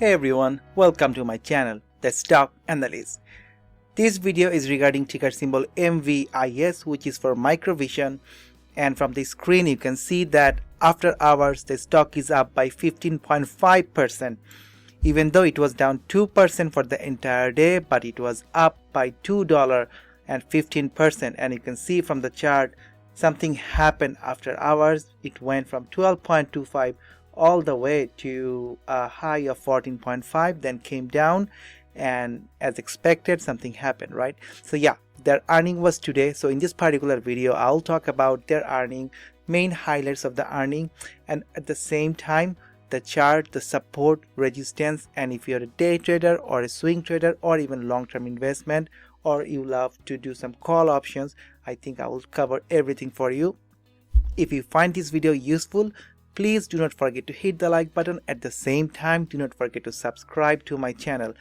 Hey everyone, welcome to my channel, The Stock Analyst. This video is regarding ticker symbol MVIS, which is for Microvision, and from the screen you can see that after hours the stock is up by 15.5%, even though it was down 2% for the entire day, but it was up by $2 and 15%. And you can see from the chart something happened after hours. It went from 12.25 all the way to a high of 14.5, then came down, and as expected something happened, right? So yeah, their earning was today. So in this particular video I'll talk about their earning, main highlights of the earning, and at the same time the chart, the support, resistance, and if you're a day trader or a swing trader or even long-term investment, or you love to do some call options, I think I will cover everything for you. If you find this video useful, please do not forget to hit the like button. At the same time, do not forget to subscribe to my channel.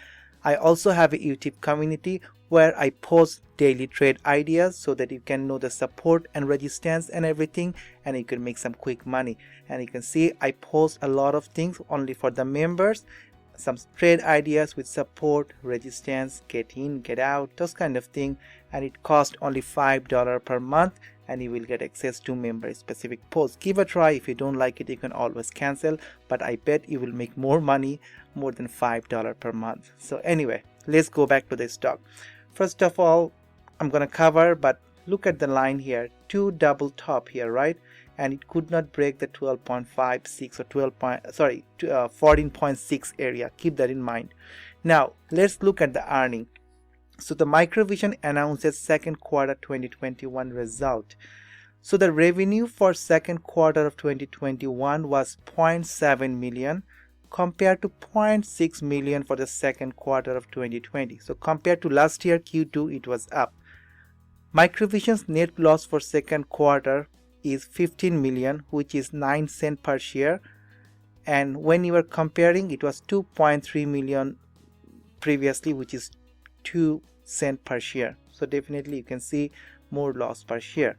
I also have a YouTube community where I post daily trade ideas so that you can know the support and resistance and everything, and you can make some quick money. And you can see I post a lot of things only for the members, some trade ideas with support, resistance, get in, get out, those kind of thing, and it costs only $5 per month, and you will get access to member specific posts. Give a try. If you don't like it, you can always cancel, but I bet you will make more money, more than $5 per month. So anyway, let's go back to the stock. First of all, I'm gonna cover, but look at the line here, two double top here, right? And it could not break the 12.56 or 14.6 area. Keep that in mind. Now let's look at the earning. So the Microvision announces second quarter 2021 result. So the revenue for second quarter of 2021 was 0.7 million compared to 0.6 million for the second quarter of 2020. So compared to last year Q2, it was up. Microvision's net loss for second quarter is 15 million, which is 9 cents per share, and when you are comparing, it was 2.3 million previously, which is 2 cents per share. So definitely you can see more loss per share.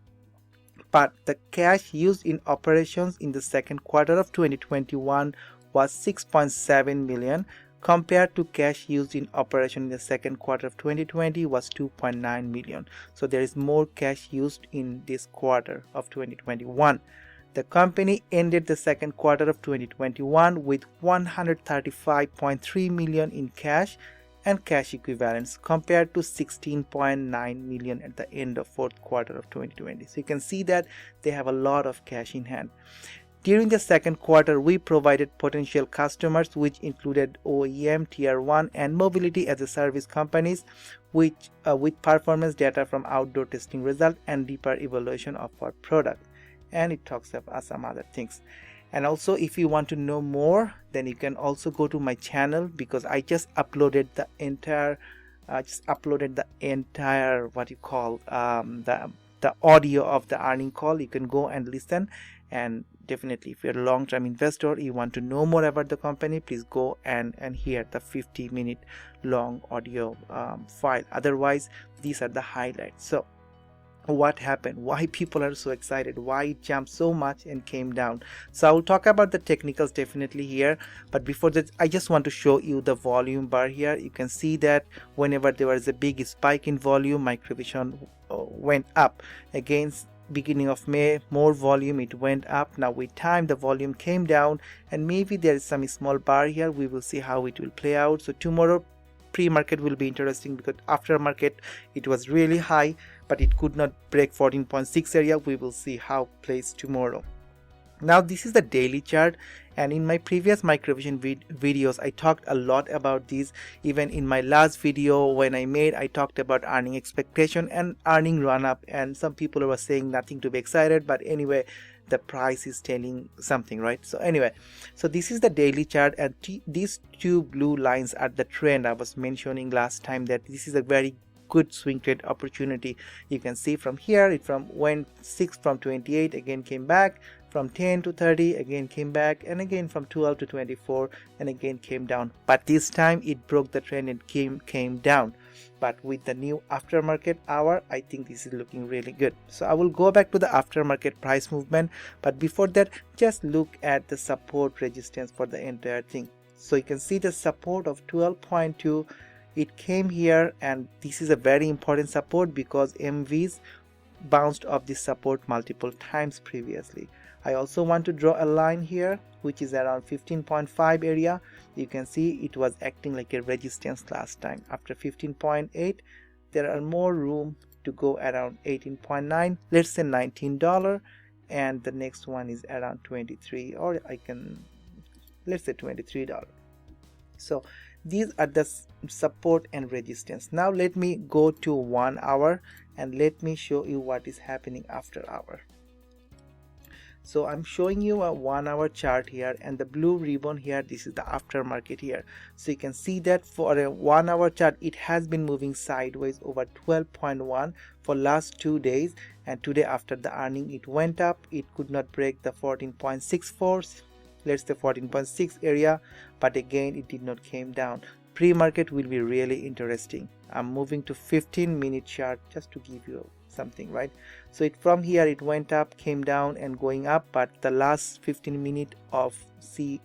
But the cash used in operations in the second quarter of 2021 was 6.7 million compared to cash used in operation in the second quarter of 2020 was 2.9 million. So there is more cash used in this quarter of 2021. The company ended the second quarter of 2021 with 135.3 million in cash and cash equivalents compared to 16.9 million at the end of fourth quarter of 2020. So you can see that they have a lot of cash in hand. During the second quarter, we provided potential customers, which included OEM, Tier 1, and mobility as a service companies, which with performance data from outdoor testing result and deeper evaluation of our product. And it talks about some other things. And also, if you want to know more, then you can also go to my channel, because I just uploaded the entire the audio of the earning call. You can go and listen. And definitely, if you're a long-term investor, you want to know more about the company, please go and hear the 50-minute long audio file. Otherwise, these are the highlights. So what happened, why people are so excited, why it jumped so much and came down? So I will talk about the technicals definitely here, but before that I just want to show you the volume bar here. You can see that whenever there was a big spike in volume, Microvision went up. Against beginning of May, more volume, it went up. Now with time the volume came down, and maybe there is some small bar here. We will see how it will play out. So tomorrow pre-market will be interesting, because after market it was really high, but it could not break 14.6 area. We will see how it plays tomorrow. Now this is the daily chart, and in my previous Microvision videos I talked a lot about these. Even in my last video when I talked about earning expectation and earning run up, and some people were saying nothing to be excited, but anyway the price is telling something, right? So anyway, so this is the daily chart, and these two blue lines are the trend I was mentioning last time, that this is a very good swing trade opportunity. You can see from here it went 6 from 28, again came back, from 10 to 30, again came back, and again from 12 to 24, and again came down. But this time it broke the trend and came down. But with the new aftermarket hour, I think this is looking really good. So I will go back to the aftermarket price movement, but before that, just look at the support resistance for the entire thing. So you can see the support of 12.2. It came here, and this is a very important support because MVIS bounced off this support multiple times previously. I also want to draw a line here which is around 15.5 area. You can see it was acting like a resistance last time. After 15.8 there are more room to go around 18.9, let's say $19, and the next one is around 23, or I can, let's say $23. So these are the support and resistance. Now let me go to 1 hour and let me show you what is happening after hour. So I'm showing you a 1 hour chart here, and the blue ribbon here, this is the aftermarket here. So you can see that for a 1 hour chart it has been moving sideways over 12.1 for last 2 days, and today after the earning it went up. It could not break the 14.64, let's say 14.6 area, but again it did not came down. Pre-market will be really interesting. I'm moving to 15-minute chart just to give you something, right? So it from here it went up, came down and going up, but the last 15 minutes of, see,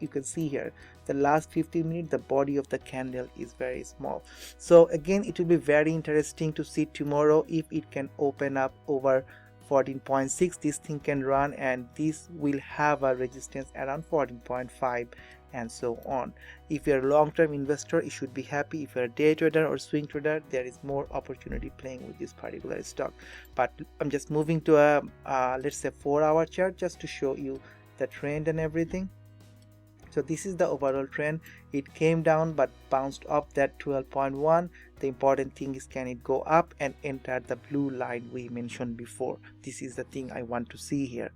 you can see here the last 15 minutes the body of the candle is very small. So again it will be very interesting to see tomorrow if it can open up over 14.6. this thing can run, and this will have a resistance around 14.5 and so on. If you're a long-term investor, you should be happy. If you're a day trader or swing trader, there is more opportunity playing with this particular stock. But I'm just moving to a let's say 4 hour chart just to show you the trend and everything. So this is the overall trend. It came down but bounced up that 12.1. The important thing is, can it go up and enter the blue line we mentioned before? This is the thing I want to see here.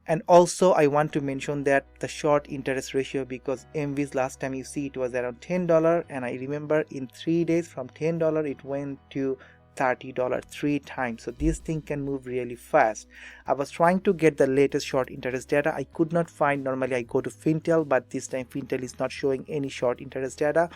And also I want to mention that the short interest ratio, because MVIS last time you see it was around $10, and I remember in 3 days from $10 it went to $30 3 times. So this thing can move really fast. I was trying to get the latest short interest data. I could not find. Normally I go to Fintel, but this time Fintel is not showing any short interest data.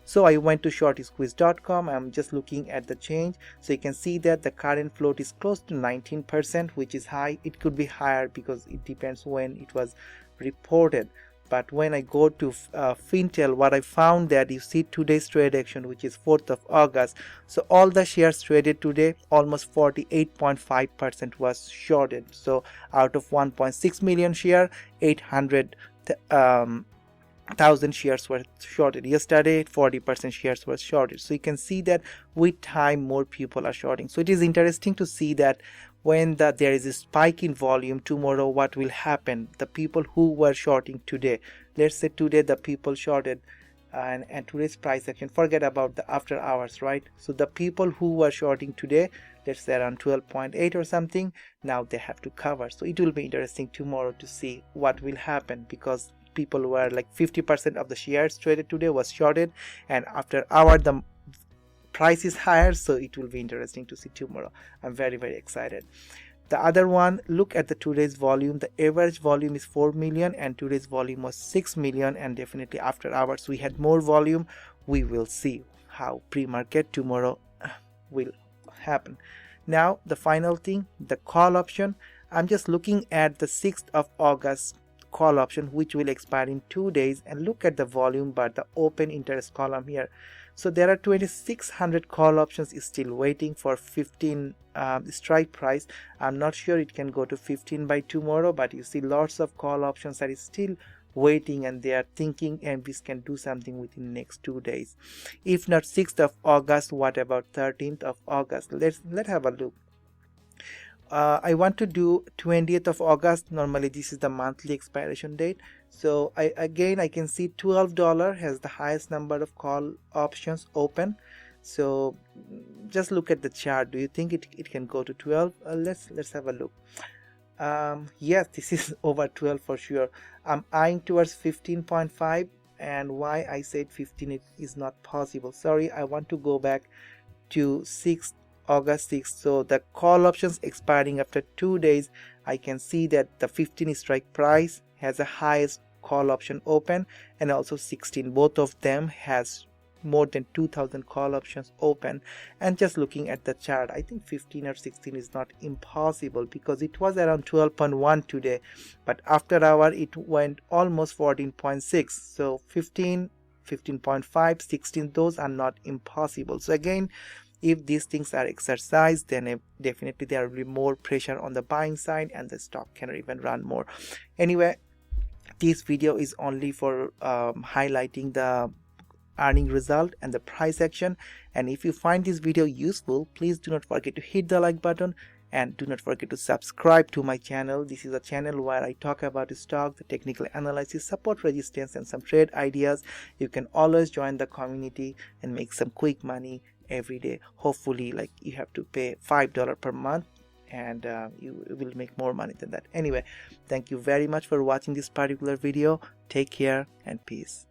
So I went to shortsqueeze.com. I'm just looking at the change. So you can see that the current float is close to 19%, which is high. It could be higher because it depends when it was reported. But when I go to Fintel, what I found that you see today's trade action, which is 4th of August. So all the shares traded today, almost 48.5% was shorted. So out of 1.6 million share, 800,000 shares were shorted. Yesterday 40% shares were shorted. So you can see that with time more people are shorting. So it is interesting to see that when there is a spike in volume, tomorrow what will happen. The people who were shorting today, let's say today the people shorted, and today's price action, forget about the after hours, right? So the people who were shorting today, let's say around 12.8 or something, now they have to cover. So it will be interesting tomorrow to see what will happen, because people were like 50% of the shares traded today was shorted, and after hour the price is higher. So it will be interesting to see tomorrow. I'm very excited. The other one, look at the today's volume. The average volume is 4 million and today's volume was 6 million, and definitely after hours we had more volume. We will see how pre-market tomorrow will happen. Now the final thing, the call option. I'm just looking at the 6th of August call option, which will expire in 2 days, and look at the volume but the open interest column here. So there are 2600 call options is still waiting for 15 strike price. I'm not sure it can go to 15 by tomorrow, but you see lots of call options that is still waiting, and they are thinking MVIS can do something within next 2 days. If not 6th of August, what about 13th of August? Let's have a look. I want to do 20th of August. Normally this is the monthly expiration date. So I can see $12 has the highest number of call options open. So just look at the chart. Do you think it can go to 12? Let's have a look. Yes, this is over 12 for sure. I'm eyeing towards 15.5, and why I said 15 it is not possible. Sorry, I want to go back to August 6th. So the call options expiring after 2 days. I can see that the 15 strike price has the highest call option open, and also 16. Both of them has more than 2000 call options open, and just looking at the chart, I think 15 or 16 is not impossible, because it was around 12.1 today, but after hour it went almost 14.6. so 15, 15.5, 16, those are not impossible. So again, if these things are exercised, then definitely there will be more pressure on the buying side and the stock can even run more. Anyway, this video is only for highlighting the earning result and the price action, and if you find this video useful, please do not forget to hit the like button and do not forget to subscribe to my channel. This is a channel where I talk about the stock, the technical analysis, support, resistance, and some trade ideas. You can always join the community and make some quick money every day. Hopefully, like, you have to pay $5 per month and you will make more money than that. Anyway, thank you very much for watching this particular video. Take care and peace.